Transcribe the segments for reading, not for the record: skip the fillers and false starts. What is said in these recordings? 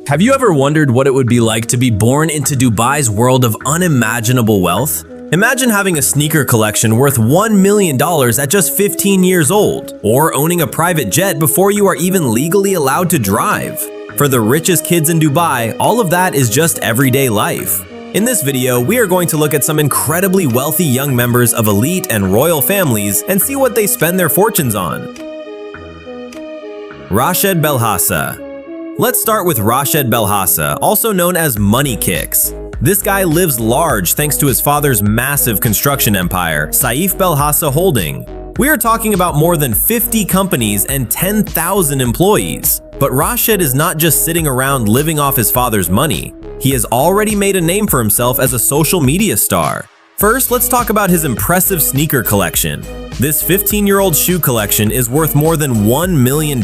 Have you ever wondered what it would be like to be born into Dubai's world of unimaginable wealth? Imagine having a sneaker collection worth $1 million at just 15 years old, or owning a private jet before you are even legally allowed to drive. For the richest kids in Dubai, all of that is just everyday life. In this video, we are going to look at some incredibly wealthy young members of elite and royal families and see what they spend their fortunes on. Rashid Belhassa. Let's start with Rashid Belhassa, also known as Money Kicks. This guy lives large thanks to his father's massive construction empire, Saif Belhassa Holding. We are talking about more than 50 companies and 10,000 employees. But Rashid is not just sitting around living off his father's money. He has already made a name for himself as a social media star. First, let's talk about his impressive sneaker collection. This 15-year-old shoe collection is worth more than $1 million.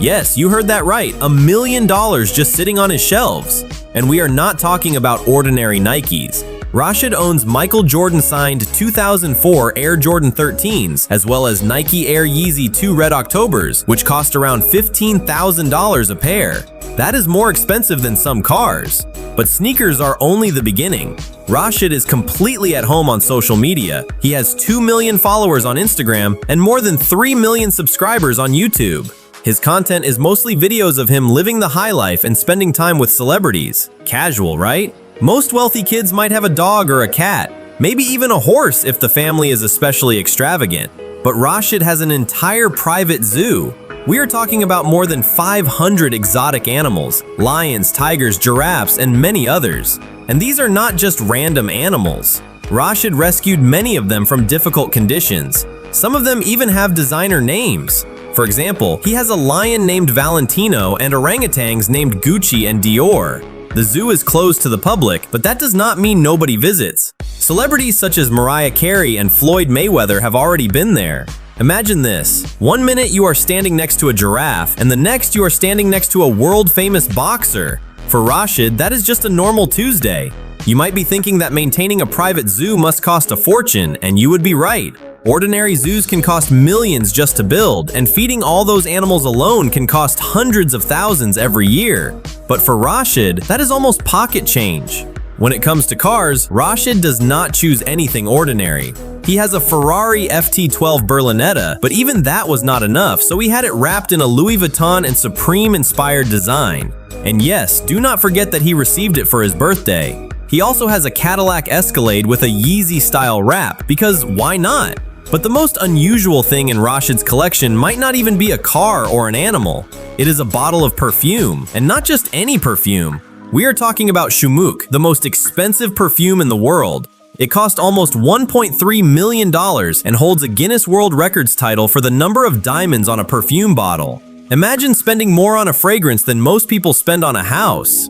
Yes, you heard that right, $1 million just sitting on his shelves. And we are not talking about ordinary Nikes. Rashid owns Michael Jordan signed 2004 Air Jordan 13s, as well as Nike Air Yeezy 2 Red Octobers, which cost around $15,000 a pair. That is more expensive than some cars. But sneakers are only the beginning. Rashid is completely at home on social media. He has 2 million followers on Instagram and more than 3 million subscribers on YouTube. His content is mostly videos of him living the high life and spending time with celebrities. Casual, right? Most wealthy kids might have a dog or a cat, maybe even a horse if the family is especially extravagant. But Rashid has an entire private zoo. We are talking about more than 500 exotic animals, lions, tigers, giraffes, and many others. And these are not just random animals. Rashid rescued many of them from difficult conditions. Some of them even have designer names. For example, he has a lion named Valentino and orangutans named Gucci and Dior. The zoo is closed to the public, but that does not mean nobody visits. Celebrities such as Mariah Carey and Floyd Mayweather have already been there. Imagine this. One minute you are standing next to a giraffe, and the next you are standing next to a world-famous boxer. For Rashid, that is just a normal Tuesday. You might be thinking that maintaining a private zoo must cost a fortune, and you would be right. Ordinary zoos can cost millions just to build, and feeding all those animals alone can cost hundreds of thousands every year. But for Rashid, that is almost pocket change. When it comes to cars, Rashid does not choose anything ordinary. He has a Ferrari F12 Berlinetta, but even that was not enough, so he had it wrapped in a Louis Vuitton and Supreme-inspired design. And yes, do not forget that he received it for his birthday. He also has a Cadillac Escalade with a Yeezy-style wrap, because why not? But the most unusual thing in Rashid's collection might not even be a car or an animal. It is a bottle of perfume, and not just any perfume. We are talking about Shumuk, the most expensive perfume in the world. It cost almost $1.3 million and holds a Guinness World Records title for the number of diamonds on a perfume bottle. Imagine spending more on a fragrance than most people spend on a house.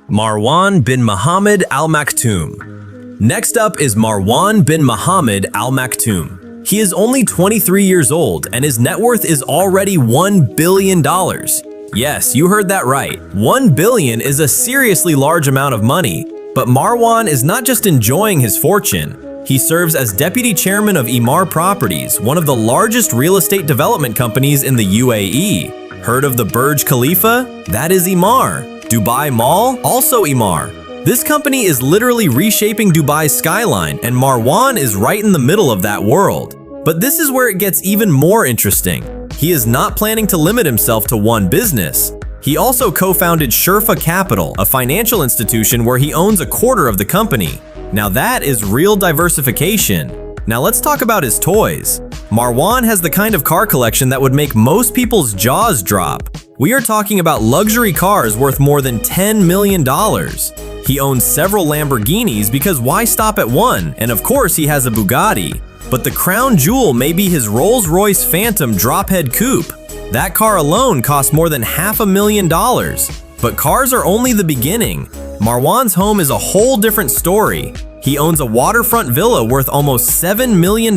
Marwan bin Mohammed Al Maktoum. Next up is Marwan bin Mohammed Al Maktoum. He is only 23 years old and his net worth is already $1 billion. Yes, you heard that right. $1 billion is a seriously large amount of money. But Marwan is not just enjoying his fortune. He serves as deputy chairman of Emaar Properties, one of the largest real estate development companies in the UAE. Heard of the Burj Khalifa? That is Emaar. Dubai Mall? Also Emaar. This company is literally reshaping Dubai's skyline, and Marwan is right in the middle of that world. But this is where it gets even more interesting. He is not planning to limit himself to one business. He also co-founded Sherfa Capital, a financial institution where he owns a quarter of the company. Now that is real diversification. Now let's talk about his toys. Marwan has the kind of car collection that would make most people's jaws drop. We are talking about luxury cars worth more than $10 million. He owns several Lamborghinis because why stop at one? And of course he has a Bugatti. But the crown jewel may be his Rolls-Royce Phantom drophead coupe. That car alone costs more than $500,000. But cars are only the beginning. Marwan's home is a whole different story. He owns a waterfront villa worth almost $7 million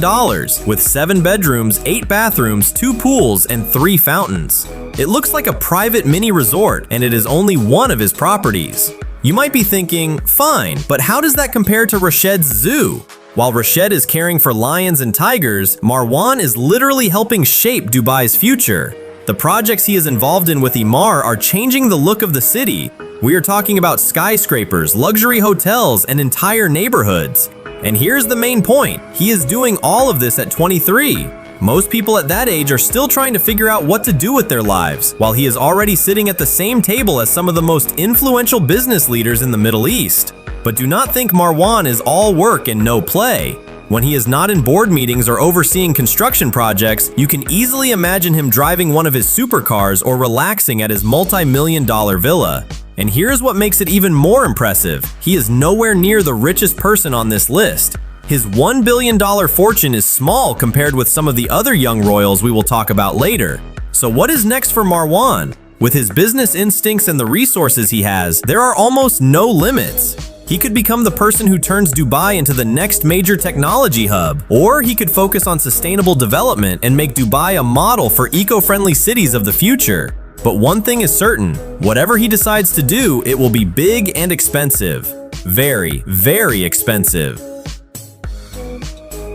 with 7 bedrooms, 8 bathrooms, 2 pools, and 3 fountains. It looks like a private mini resort, and it is only one of his properties. You might be thinking, fine, but how does that compare to Rashid's zoo? While Rashid is caring for lions and tigers, Marwan is literally helping shape Dubai's future. The projects he is involved in with Emaar are changing the look of the city. We are talking about skyscrapers, luxury hotels, and entire neighborhoods. And here's the main point. He is doing all of this at 23. Most people at that age are still trying to figure out what to do with their lives, while he is already sitting at the same table as some of the most influential business leaders in the Middle East. But do not think Marwan is all work and no play. When he is not in board meetings or overseeing construction projects, you can easily imagine him driving one of his supercars or relaxing at his multi-million-dollar villa. And here's what makes it even more impressive. He is nowhere near the richest person on this list. His $1 billion fortune is small compared with some of the other young royals we will talk about later. So what is next for Marwan? With his business instincts and the resources he has, there are almost no limits. He could become the person who turns Dubai into the next major technology hub, or he could focus on sustainable development and make Dubai a model for eco-friendly cities of the future. But one thing is certain, whatever he decides to do, it will be big and expensive. Very, very expensive.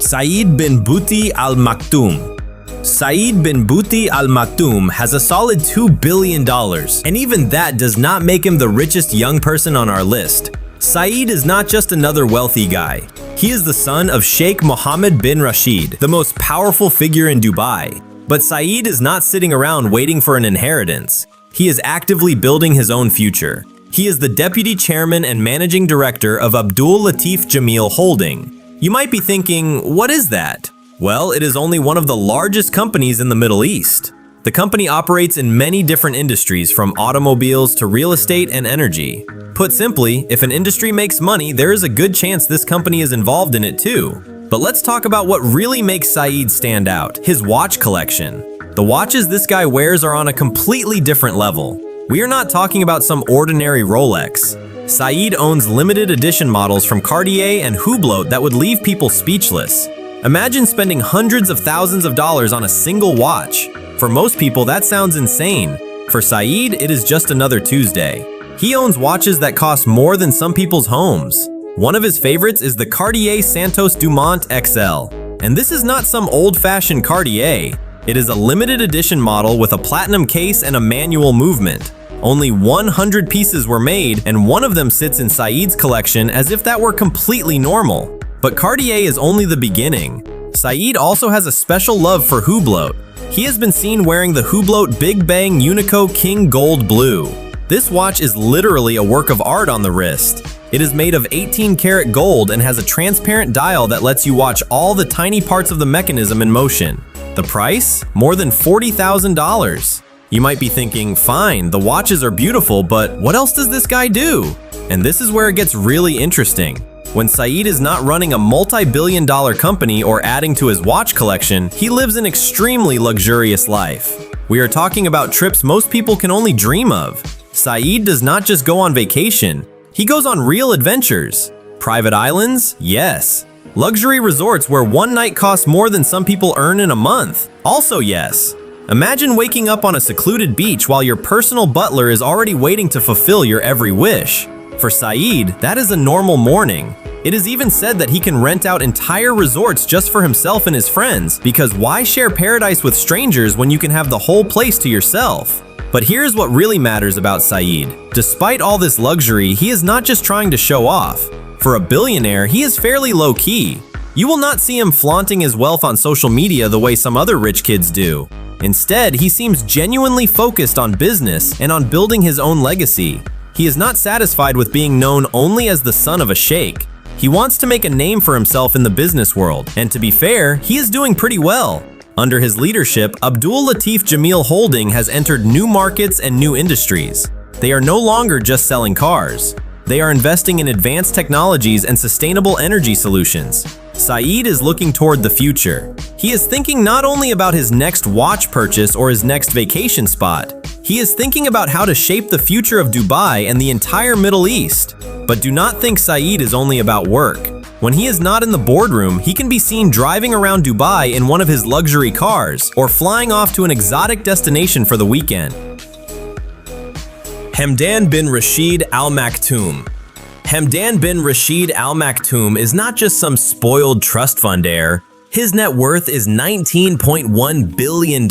Saeed bin Bouti Al Maktoum. Saeed bin Bouti Al Maktoum has a solid $2 billion, and even that does not make him the richest young person on our list. Saeed is not just another wealthy guy. He is the son of Sheikh Mohammed bin Rashid, the most powerful figure in Dubai. But Saeed is not sitting around waiting for an inheritance. He is actively building his own future. He is the deputy chairman and managing director of Abdul Latif Jameel Holding. You might be thinking, what is that? Well, it is only one of the largest companies in the Middle East. The company operates in many different industries, from automobiles to real estate and energy. Put simply, if an industry makes money, there is a good chance this company is involved in it too. But let's talk about what really makes Saeed stand out: his watch collection. The watches this guy wears are on a completely different level. We are not talking about some ordinary Rolex. Saeed owns limited edition models from Cartier and Hublot that would leave people speechless. Imagine spending hundreds of thousands of dollars on a single watch. For most people, that sounds insane. For Saeed, it is just another Tuesday. He owns watches that cost more than some people's homes. One of his favorites is the Cartier Santos Dumont XL. And this is not some old-fashioned Cartier. It is a limited edition model with a platinum case and a manual movement. Only 100 pieces were made, and one of them sits in Saeed's collection as if that were completely normal. But Cartier is only the beginning. Saeed also has a special love for Hublot. He has been seen wearing the Hublot Big Bang Unico King Gold Blue. This watch is literally a work of art on the wrist. It is made of 18-karat gold and has a transparent dial that lets you watch all the tiny parts of the mechanism in motion. The price? More than $40,000. You might be thinking, fine, the watches are beautiful, but what else does this guy do? And this is where it gets really interesting. When Saeed is not running a multi-billion-dollar company or adding to his watch collection, he lives an extremely luxurious life. We are talking about trips most people can only dream of. Saeed does not just go on vacation, he goes on real adventures. Private islands? Yes. Luxury resorts where one night costs more than some people earn in a month? Also yes. Imagine waking up on a secluded beach while your personal butler is already waiting to fulfill your every wish. For Saeed, that is a normal morning. It is even said that he can rent out entire resorts just for himself and his friends, because why share paradise with strangers when you can have the whole place to yourself? But here's what really matters about Saeed. Despite all this luxury, he is not just trying to show off. For a billionaire, he is fairly low-key. You will not see him flaunting his wealth on social media the way some other rich kids do. Instead, he seems genuinely focused on business and on building his own legacy. He is not satisfied with being known only as the son of a sheikh. He wants to make a name for himself in the business world, and to be fair, he is doing pretty well. Under his leadership, Abdul Latif Jameel Holding has entered new markets and new industries. They are no longer just selling cars. They are investing in advanced technologies and sustainable energy solutions. Saeed is looking toward the future. He is thinking not only about his next watch purchase or his next vacation spot. He is thinking about how to shape the future of Dubai and the entire Middle East. But do not think Saeed is only about work. When he is not in the boardroom, he can be seen driving around Dubai in one of his luxury cars or flying off to an exotic destination for the weekend. Hamdan bin Rashid Al Maktoum. Hamdan bin Rashid Al Maktoum is not just some spoiled trust fund heir. His net worth is $19.1 billion.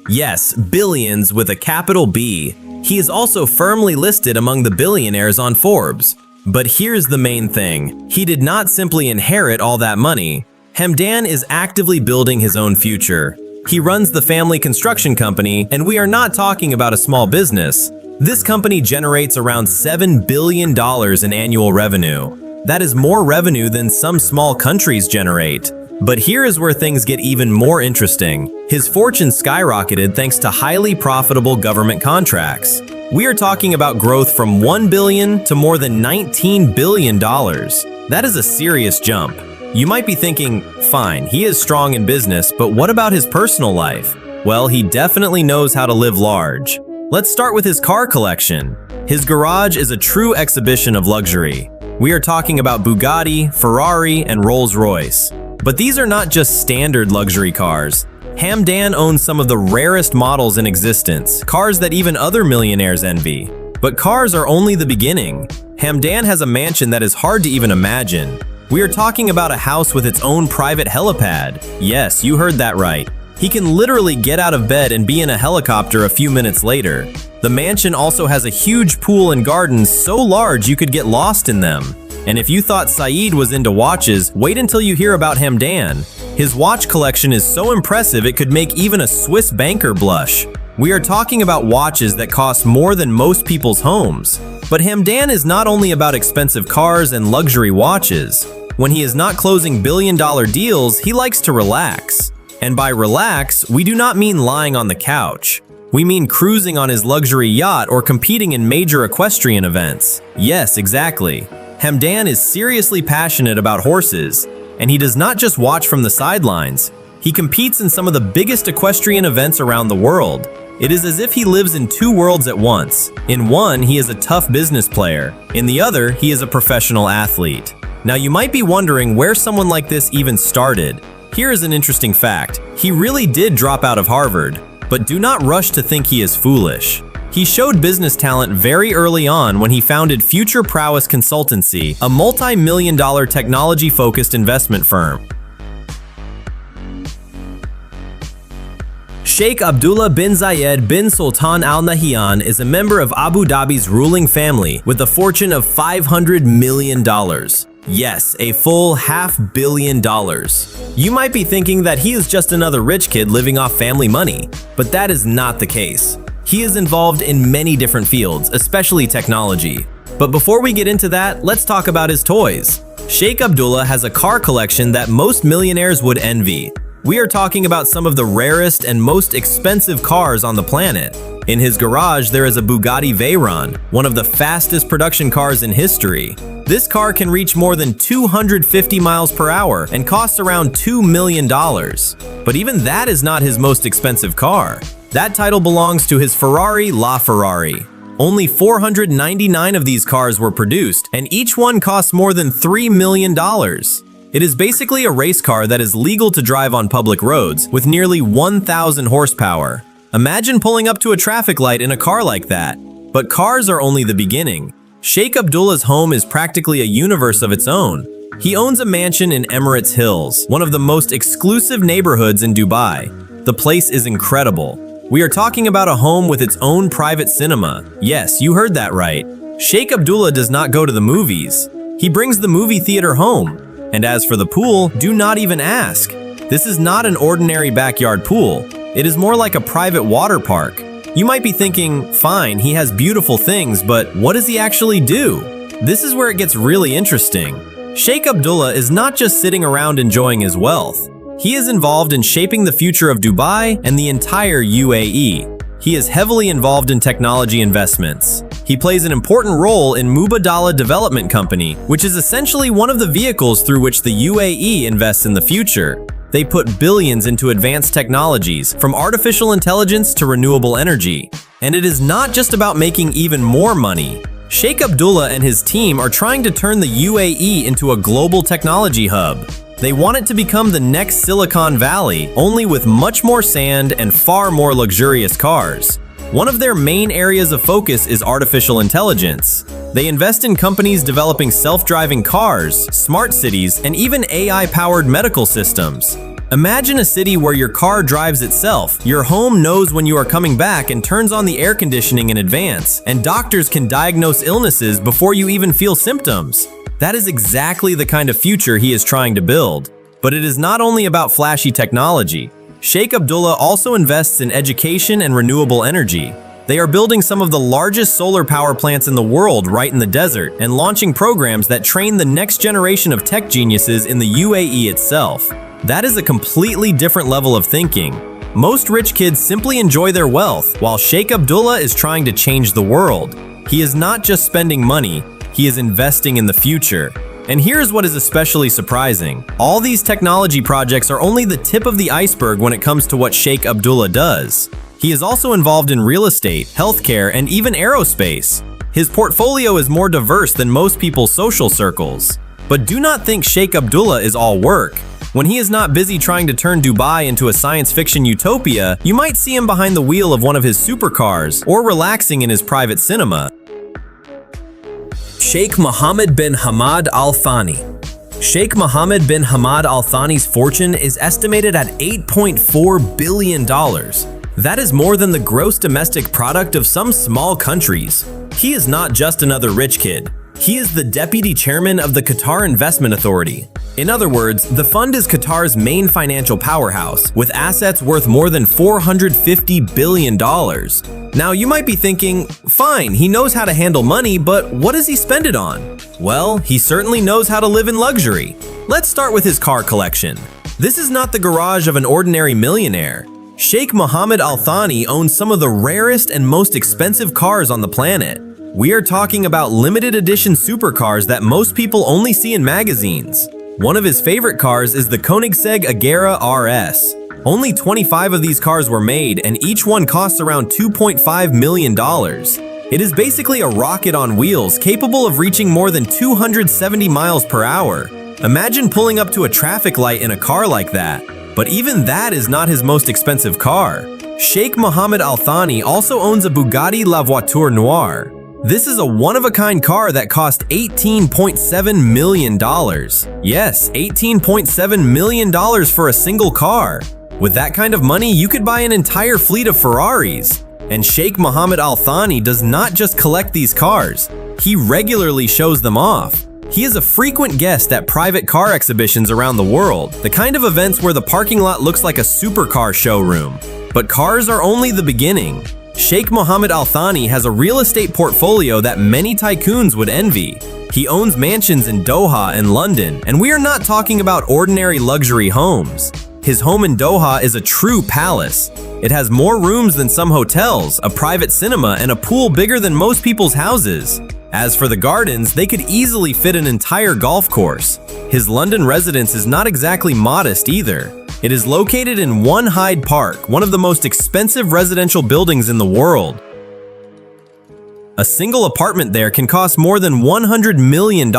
Yes, billions with a capital B. He is also firmly listed among the billionaires on Forbes. But here's the main thing. He did not simply inherit all that money. Hamdan is actively building his own future. He runs the family construction company, and we are not talking about a small business. This company generates around $7 billion in annual revenue. That is more revenue than some small countries generate. But here is where things get even more interesting. His fortune skyrocketed thanks to highly profitable government contracts. We are talking about growth from $1 billion to more than $19 billion. That is a serious jump. You might be thinking, fine, he is strong in business, but what about his personal life? Well, he definitely knows how to live large. Let's start with his car collection. His garage is a true exhibition of luxury. We are talking about Bugatti, Ferrari, and Rolls-Royce. But these are not just standard luxury cars. Hamdan owns some of the rarest models in existence, cars that even other millionaires envy. But cars are only the beginning. Hamdan has a mansion that is hard to even imagine. We are talking about a house with its own private helipad. Yes, you heard that right. He can literally get out of bed and be in a helicopter a few minutes later. The mansion also has a huge pool and gardens so large you could get lost in them. And if you thought Saeed was into watches, wait until you hear about Hamdan. His watch collection is so impressive it could make even a Swiss banker blush. We are talking about watches that cost more than most people's homes. But Hamdan is not only about expensive cars and luxury watches. When he is not closing billion-dollar deals, he likes to relax. And by relax, we do not mean lying on the couch. We mean cruising on his luxury yacht or competing in major equestrian events. Yes, exactly. Hamdan is seriously passionate about horses, and he does not just watch from the sidelines. He competes in some of the biggest equestrian events around the world. It is as if he lives in two worlds at once. In one, he is a tough business player. In the other, he is a professional athlete. Now you might be wondering where someone like this even started. Here is an interesting fact. He really did drop out of Harvard, but do not rush to think he is foolish. He showed business talent very early on when he founded Future Prowess Consultancy, a multi-million-dollar technology-focused investment firm. Sheikh Abdullah bin Zayed bin Sultan Al Nahyan is a member of Abu Dhabi's ruling family with a fortune of $500 million. Yes, a full $500 million. You might be thinking that he is just another rich kid living off family money, but that is not the case. He is involved in many different fields, especially technology. But before we get into that, let's talk about his toys. Sheikh Abdullah has a car collection that most millionaires would envy. We are talking about some of the rarest and most expensive cars on the planet. In his garage, there is a Bugatti Veyron, one of the fastest production cars in history. This car can reach more than 250 miles per hour and costs around $2 million. But even that is not his most expensive car. That title belongs to his Ferrari LaFerrari. Only 499 of these cars were produced, and each one costs more than $3 million. It is basically a race car that is legal to drive on public roads with nearly 1,000 horsepower. Imagine pulling up to a traffic light in a car like that. But cars are only the beginning. Sheikh Abdullah's home is practically a universe of its own. He owns a mansion in Emirates Hills, one of the most exclusive neighborhoods in Dubai. The place is incredible. We are talking about a home with its own private cinema. Yes, you heard that right. Sheikh Abdullah does not go to the movies. He brings the movie theater home. And as for the pool, do not even ask. This is not an ordinary backyard pool. It is more like a private water park. You might be thinking, fine, he has beautiful things, but what does he actually do? This is where it gets really interesting. Sheikh Abdullah is not just sitting around enjoying his wealth. He is involved in shaping the future of Dubai and the entire UAE. He is heavily involved in technology investments. He plays an important role in Mubadala Development Company, which is essentially one of the vehicles through which the UAE invests in the future. They put billions into advanced technologies, from artificial intelligence to renewable energy. And it is not just about making even more money. Sheikh Abdullah and his team are trying to turn the UAE into a global technology hub. They want it to become the next Silicon Valley, only with much more sand and far more luxurious cars. One of their main areas of focus is artificial intelligence. They invest in companies developing self-driving cars, smart cities, and even AI-powered medical systems. Imagine a city where your car drives itself, your home knows when you are coming back and turns on the air conditioning in advance, and doctors can diagnose illnesses before you even feel symptoms. That is exactly the kind of future he is trying to build. But it is not only about flashy technology. Sheikh Abdullah also invests in education and renewable energy. They are building some of the largest solar power plants in the world right in the desert and launching programs that train the next generation of tech geniuses in the UAE itself. That is a completely different level of thinking. Most rich kids simply enjoy their wealth, while Sheikh Abdullah is trying to change the world. He is not just spending money, he is investing in the future. And here's what is especially surprising. All these technology projects are only the tip of the iceberg when it comes to what Sheikh Abdullah does. He is also involved in real estate, healthcare, and even aerospace. His portfolio is more diverse than most people's social circles. But do not think Sheikh Abdullah is all work. When he is not busy trying to turn Dubai into a science fiction utopia, you might see him behind the wheel of one of his supercars or relaxing in his private cinema. Sheikh Mohammed bin Hamad Al Thani. Sheikh Mohammed bin Hamad Al Thani's fortune is estimated at $8.4 billion. That is more than the gross domestic product of some small countries. He is not just another rich kid. He is the deputy chairman of the Qatar Investment Authority. In other words, the fund is Qatar's main financial powerhouse, with assets worth more than $450 billion. Now, you might be thinking, fine, he knows how to handle money, but what does he spend it on? Well, he certainly knows how to live in luxury. Let's start with his car collection. This is not the garage of an ordinary millionaire. Sheikh Mohammed Al Thani owns some of the rarest and most expensive cars on the planet. We are talking about limited edition supercars that most people only see in magazines. One of his favorite cars is the Koenigsegg Agera RS. Only 25 of these cars were made, and each one costs around $2.5 million. It is basically a rocket on wheels capable of reaching more than 270 miles per hour. Imagine pulling up to a traffic light in a car like that. But even that is not his most expensive car. Sheikh Mohammed Al Thani also owns a Bugatti La Voiture Noire. This is a one-of-a-kind car that cost $18.7 million. Yes, $18.7 million for a single car. With that kind of money, you could buy an entire fleet of Ferraris. And Sheikh Mohammed Al Thani does not just collect these cars. He regularly shows them off. He is a frequent guest at private car exhibitions around the world, the kind of events where the parking lot looks like a supercar showroom. But cars are only the beginning. Sheikh Mohammed Al Thani has a real estate portfolio that many tycoons would envy. He owns mansions in Doha and London, and we are not talking about ordinary luxury homes. His home in Doha is a true palace. It has more rooms than some hotels, a private cinema, and a pool bigger than most people's houses. As for the gardens, they could easily fit an entire golf course. His London residence is not exactly modest either. It is located in One Hyde Park, one of the most expensive residential buildings in the world. A single apartment there can cost more than $100 million,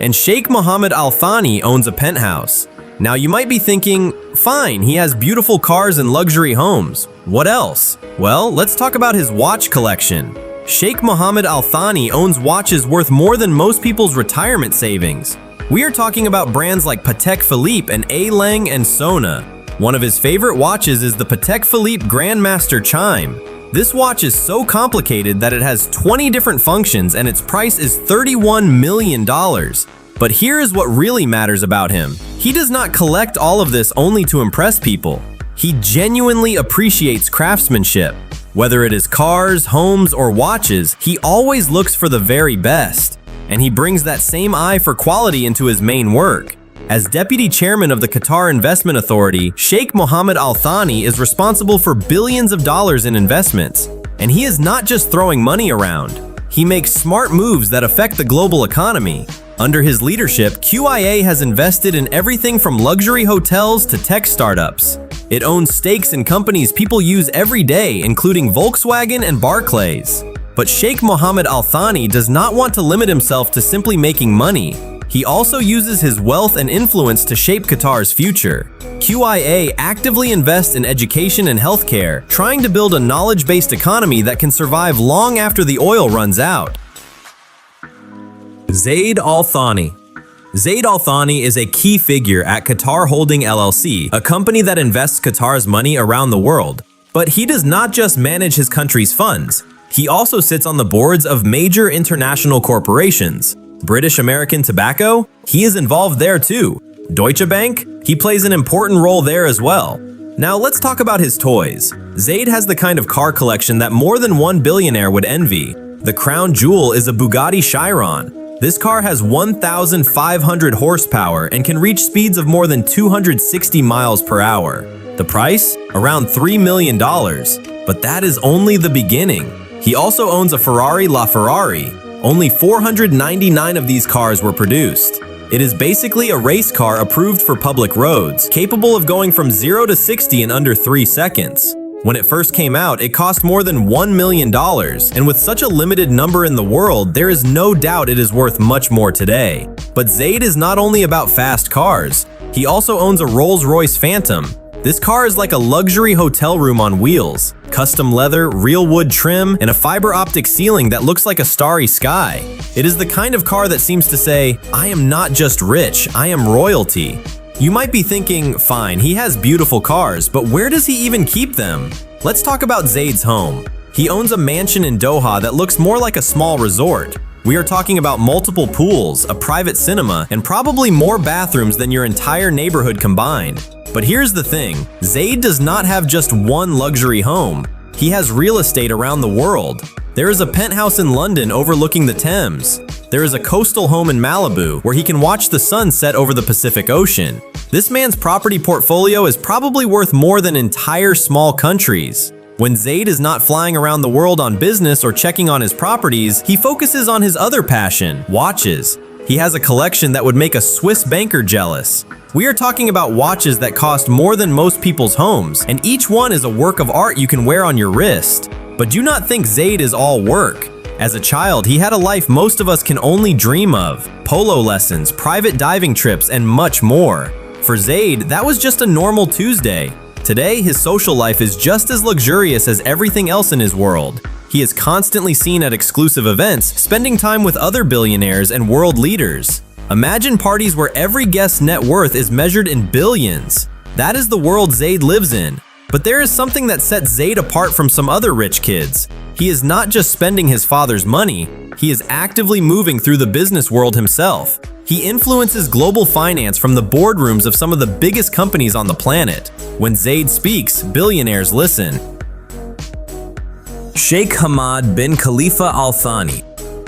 and Sheikh Mohammed Al Thani owns a penthouse. Now you might be thinking, fine, he has beautiful cars and luxury homes. What else? Well, let's talk about his watch collection. Sheikh Mohammed Al Thani owns watches worth more than most people's retirement savings. We are talking about brands like Patek Philippe and A-Lang and Sona. One of his favorite watches is the Patek Philippe Grandmaster Chime. This watch is so complicated that it has 20 different functions and its price is $31 million. But here is what really matters about him. He does not collect all of this only to impress people. He genuinely appreciates craftsmanship. Whether it is cars, homes, or watches, he always looks for the very best. And he brings that same eye for quality into his main work. As deputy chairman of the Qatar Investment Authority, Sheikh Mohammed Al Thani is responsible for billions of dollars in investments. And he is not just throwing money around. He makes smart moves that affect the global economy. Under his leadership, QIA has invested in everything from luxury hotels to tech startups. It owns stakes in companies people use every day, including Volkswagen and Barclays. But Sheikh Mohammed Al Thani does not want to limit himself to simply making money. He also uses his wealth and influence to shape Qatar's future. QIA actively invests in education and healthcare, trying to build a knowledge-based economy that can survive long after the oil runs out. Zaid Al Thani. Zaid Al Thani is a key figure at Qatar Holding LLC, a company that invests Qatar's money around the world. But he does not just manage his country's funds. He also sits on the boards of major international corporations. British American Tobacco? He is involved there too. Deutsche Bank? He plays an important role there as well. Now let's talk about his toys. Zaid has the kind of car collection that more than one billionaire would envy. The crown jewel is a Bugatti Chiron. This car has 1,500 horsepower and can reach speeds of more than 260 miles per hour. The price? Around $3 million. But that is only the beginning. He also owns a Ferrari LaFerrari. Only 499 of these cars were produced. It is basically a race car approved for public roads, capable of going from 0 to 60 in under 3 seconds. When it first came out, it cost more than $1 million, and with such a limited number in the world, there is no doubt it is worth much more today. But Zaid is not only about fast cars, he also owns a Rolls-Royce Phantom. This car is like a luxury hotel room on wheels. Custom leather, real wood trim, and a fiber optic ceiling that looks like a starry sky. It is the kind of car that seems to say, I am not just rich, I am royalty. You might be thinking, fine, he has beautiful cars, but where does he even keep them? Let's talk about Zaid's home. He owns a mansion in Doha that looks more like a small resort. We are talking about multiple pools, a private cinema, and probably more bathrooms than your entire neighborhood combined. But here's the thing, Zaid does not have just one luxury home. He has real estate around the world. There is a penthouse in London overlooking the Thames. There is a coastal home in Malibu where he can watch the sun set over the Pacific Ocean. This man's property portfolio is probably worth more than entire small countries. When Zaid is not flying around the world on business or checking on his properties, he focuses on his other passion, watches. He has a collection that would make a Swiss banker jealous. We are talking about watches that cost more than most people's homes, and each one is a work of art you can wear on your wrist. But do not think Zaid is all work. As a child, he had a life most of us can only dream of. Polo lessons, private diving trips, and much more. For Zaid, that was just a normal Tuesday. Today, his social life is just as luxurious as everything else in his world. He is constantly seen at exclusive events, spending time with other billionaires and world leaders. Imagine parties where every guest's net worth is measured in billions. That is the world Zaid lives in. But there is something that sets Zaid apart from some other rich kids. He is not just spending his father's money, he is actively moving through the business world himself. He influences global finance from the boardrooms of some of the biggest companies on the planet. When Zaid speaks, billionaires listen. Sheikh Hamad bin Khalifa Al Thani.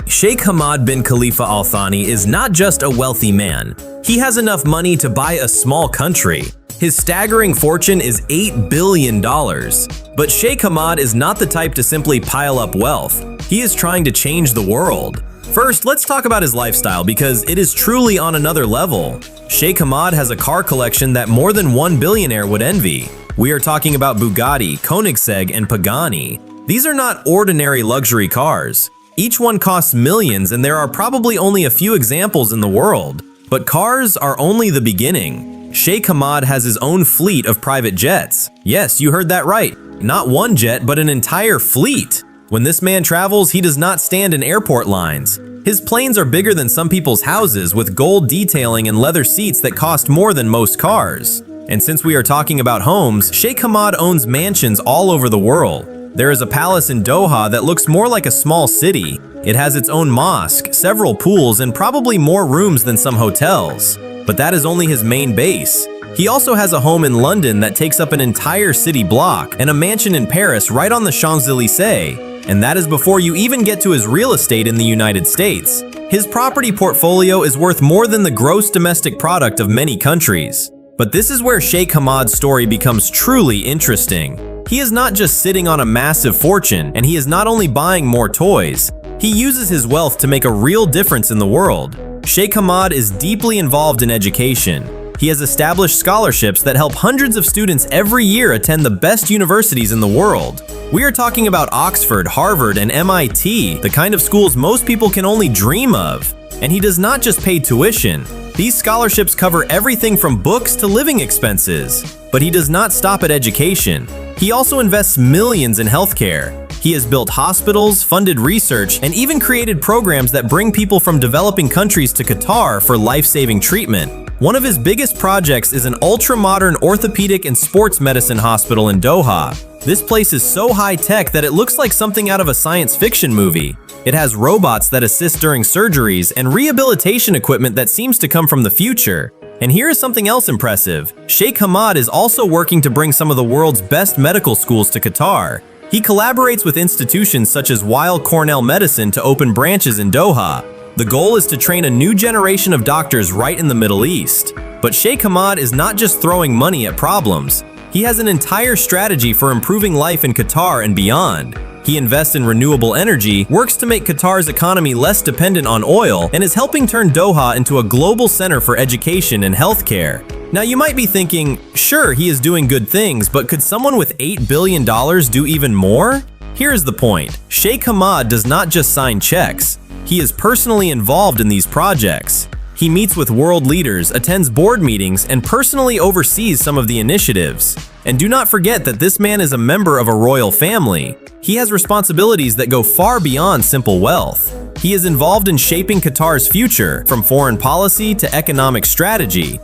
Sheikh Hamad bin Khalifa Al Thani is not just a wealthy man. He has enough money to buy a small country. His staggering fortune is $8 billion. But Sheikh Hamad is not the type to simply pile up wealth. He is trying to change the world. First, let's talk about his lifestyle because it is truly on another level. Sheikh Hamad has a car collection that more than one billionaire would envy. We are talking about Bugatti, Koenigsegg, and Pagani. These are not ordinary luxury cars. Each one costs millions, and there are probably only a few examples in the world. But cars are only the beginning. Sheikh Hamad has his own fleet of private jets. Yes, you heard that right. Not one jet, but an entire fleet. When this man travels, he does not stand in airport lines. His planes are bigger than some people's houses, with gold detailing and leather seats that cost more than most cars. And since we are talking about homes, Sheikh Hamad owns mansions all over the world. There is a palace in Doha that looks more like a small city. It has its own mosque, several pools, and probably more rooms than some hotels. But that is only his main base. He also has a home in London that takes up an entire city block and a mansion in Paris right on the Champs-Élysées. And that is before you even get to his real estate in the United States. His property portfolio is worth more than the gross domestic product of many countries. But this is where Sheikh Hamad's story becomes truly interesting. He is not just sitting on a massive fortune, and he is not only buying more toys. He uses his wealth to make a real difference in the world. Sheikh Hamad is deeply involved in education. He has established scholarships that help hundreds of students every year attend the best universities in the world. We are talking about Oxford, Harvard, and MIT, the kind of schools most people can only dream of. And he does not just pay tuition. These scholarships cover everything from books to living expenses. But he does not stop at education. He also invests millions in healthcare. He has built hospitals, funded research, and even created programs that bring people from developing countries to Qatar for life-saving treatment. One of his biggest projects is an ultra-modern orthopedic and sports medicine hospital in Doha. This place is so high-tech that it looks like something out of a science fiction movie. It has robots that assist during surgeries and rehabilitation equipment that seems to come from the future. And here is something else impressive. Sheikh Hamad is also working to bring some of the world's best medical schools to Qatar. He collaborates with institutions such as Weill Cornell Medicine to open branches in Doha. The goal is to train a new generation of doctors right in the Middle East. But Sheikh Hamad is not just throwing money at problems. He has an entire strategy for improving life in Qatar and beyond. He invests in renewable energy, works to make Qatar's economy less dependent on oil, and is helping turn Doha into a global center for education and healthcare. Now you might be thinking, sure, he is doing good things, but could someone with $8 billion do even more? Here's the point. Sheikh Hamad does not just sign checks. He is personally involved in these projects. He meets with world leaders, attends board meetings, and personally oversees some of the initiatives. And do not forget that this man is a member of a royal family. He has responsibilities that go far beyond simple wealth. He is involved in shaping Qatar's future, from foreign policy to economic strategy.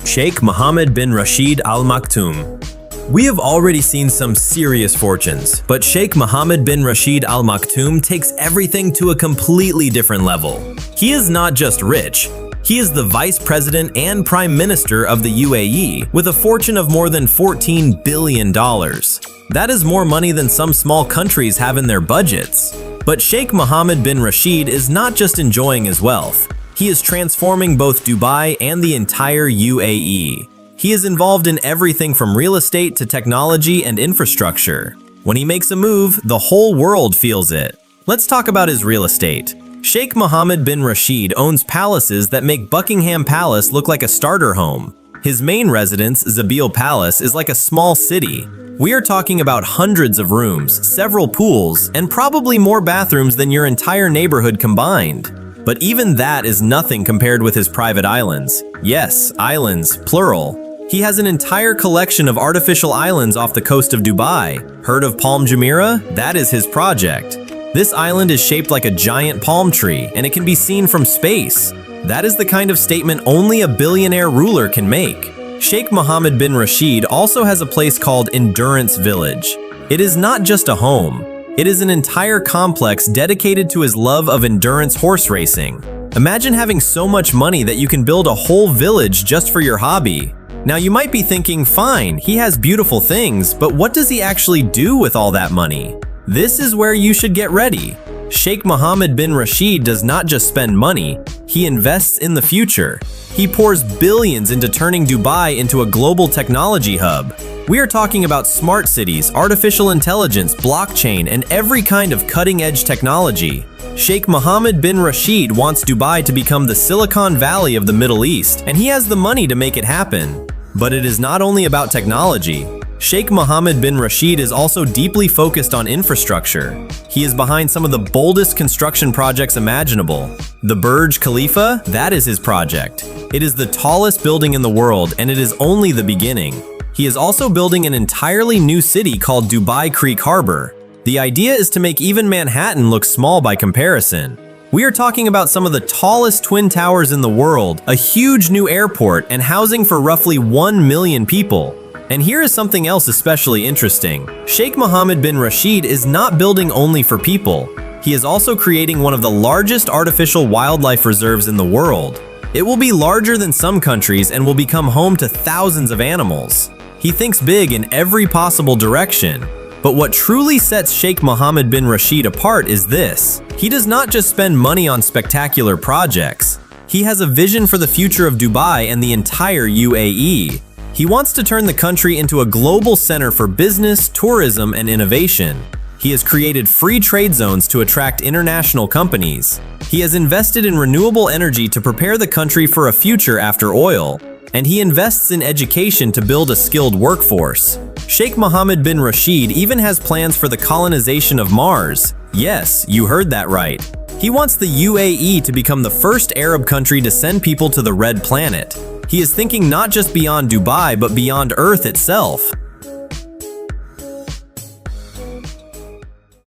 Sheikh Mohammed bin Rashid Al Maktoum. We have already seen some serious fortunes, but Sheikh Mohammed bin Rashid Al Maktoum takes everything to a completely different level. He is not just rich. He is the vice president and prime minister of the UAE with a fortune of more than $14 billion. That is more money than some small countries have in their budgets. But Sheikh Mohammed bin Rashid is not just enjoying his wealth. He is transforming both Dubai and the entire UAE. He is involved in everything from real estate to technology and infrastructure. When he makes a move, the whole world feels it. Let's talk about his real estate. Sheikh Mohammed bin Rashid owns palaces that make Buckingham Palace look like a starter home. His main residence, Zabil Palace, is like a small city. We are talking about hundreds of rooms, several pools, and probably more bathrooms than your entire neighborhood combined. But even that is nothing compared with his private islands. Yes, islands, plural. He has an entire collection of artificial islands off the coast of Dubai. Heard of Palm Jumeirah? That is his project. This island is shaped like a giant palm tree, and it can be seen from space. That is the kind of statement only a billionaire ruler can make. Sheikh Mohammed bin Rashid also has a place called Endurance Village. It is not just a home. It is an entire complex dedicated to his love of endurance horse racing. Imagine having so much money that you can build a whole village just for your hobby. Now you might be thinking, fine, he has beautiful things, but what does he actually do with all that money? This is where you should get ready. Sheikh Mohammed bin Rashid does not just spend money, he invests in the future. He pours billions into turning Dubai into a global technology hub. We are talking about smart cities, artificial intelligence, blockchain, and every kind of cutting-edge technology. Sheikh Mohammed bin Rashid wants Dubai to become the Silicon Valley of the Middle East, and he has the money to make it happen. But it is not only about technology. Sheikh Mohammed bin Rashid is also deeply focused on infrastructure. He is behind some of the boldest construction projects imaginable. The Burj Khalifa, that is his project. It is the tallest building in the world, and it is only the beginning. He is also building an entirely new city called Dubai Creek Harbor. The idea is to make even Manhattan look small by comparison. We are talking about some of the tallest twin towers in the world, a huge new airport, and housing for roughly 1 million people. And here is something else especially interesting. Sheikh Mohammed bin Rashid is not building only for people. He is also creating one of the largest artificial wildlife reserves in the world. It will be larger than some countries and will become home to thousands of animals. He thinks big in every possible direction. But what truly sets Sheikh Mohammed bin Rashid apart is this. He does not just spend money on spectacular projects. He has a vision for the future of Dubai and the entire UAE. He wants to turn the country into a global center for business, tourism, and innovation. He has created free trade zones to attract international companies. He has invested in renewable energy to prepare the country for a future after oil. And he invests in education to build a skilled workforce. Sheikh Mohammed bin Rashid even has plans for the colonization of Mars. Yes, you heard that right. He wants the UAE to become the first Arab country to send people to the Red Planet. He is thinking not just beyond Dubai, but beyond Earth itself.